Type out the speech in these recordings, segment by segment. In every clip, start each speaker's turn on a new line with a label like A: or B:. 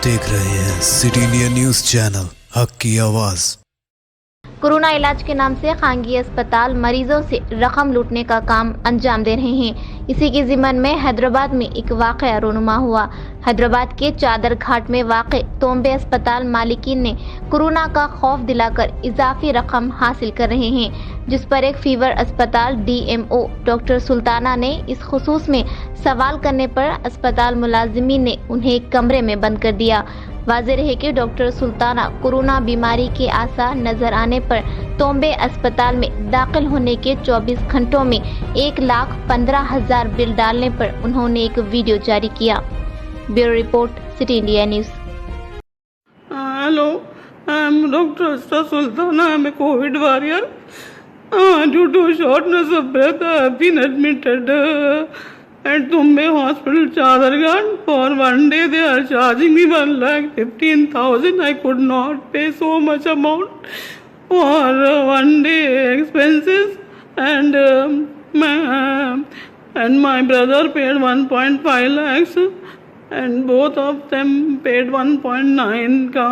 A: आप देख रहे हैं सिटी इंडिया न्यूज चैनल हक की आवाज।
B: कोरोना इलाज के नाम से खानगी अस्पताल मरीजों से रकम लूटने का काम अंजाम दे रहे हैं। इसी के ज़िम्मन में हैदराबाद में एक वाक़या रोनुमा हुआ। हैदराबाद के चादर घाट में वाक़े तोम्बे अस्पताल मालिकीन ने कोरोना का खौफ दिलाकर इजाफी रकम हासिल कर रहे हैं, जिस पर एक फीवर अस्पताल DMO डॉक्टर सुल्ताना ने इस खुसूस में सवाल करने पर अस्पताल मुलाजिमीन ने उन्हें एक कमरे में बंद कर दिया। वाज़ेह रहे कि डॉक्टर सुल्ताना कोरोना बीमारी के आसार नजर आने पर तोम्बे अस्पताल में दाखिल होने के 24 घंटों में 1,15,000 बिल डालने पर उन्होंने एक वीडियो जारी किया। Bureau report, city India news.
C: Hello, I'm Dr. Asta Sultana. I'm a COVID warrior. Due to shortness of breath, I have been admitted at Tumbe Hospital, Chadargarh. For one day, they are charging me 1,15,000. I could not pay so much amount for one day expenses, and my brother paid 1.5 lakhs, and both of them paid 1.9 ka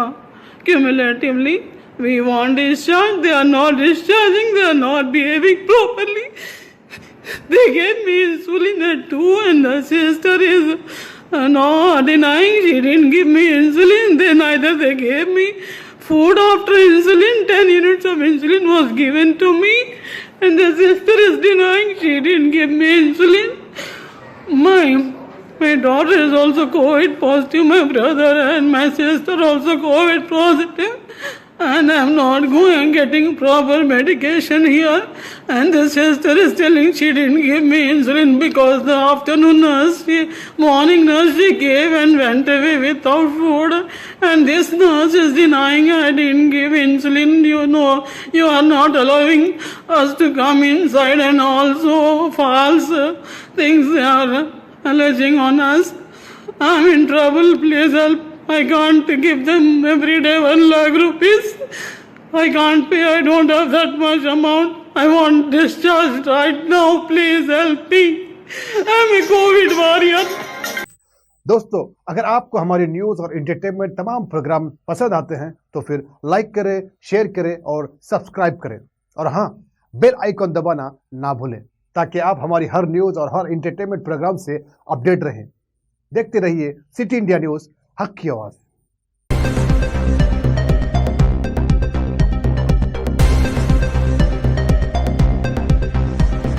C: cumulatively. We want discharge. They are not discharging. They are not behaving properly. They gave me insulin at 2, and the sister is not denying she didn't give me insulin. Then either they gave me food after insulin. 10 units of insulin was given to me, and the sister is denying she didn't give me insulin. My daughter is also COVID positive. My brother and my sister also COVID positive. And I'm not getting proper medication here. And the sister is telling she didn't give me insulin because the afternoon nurse, morning nurse she gave and went away without food. And this nurse is denying I didn't give insulin. You know, you are not allowing us to come inside, and also false things they are alleging on us. I'm in trouble. Please help. I can't give them every day 1 lakh rupees. I can't pay. I don't have that much amount. I want discharge right now. Please help me. I'm a COVID warrior.
D: दोस्तों, अगर आपको हमारी news और entertainment तमाम programme पसंद आते हैं तो फिर लाइक करें, शेयर करें और सब्सक्राइब करें। और हाँ, बेल आइकॉन दबाना ना भूलें ताकि आप हमारी हर न्यूज़ और हर एंटरटेनमेंट प्रोग्राम से अपडेट रहें। देखते रहिए सिटी इंडिया न्यूज़ हक की आवाज़।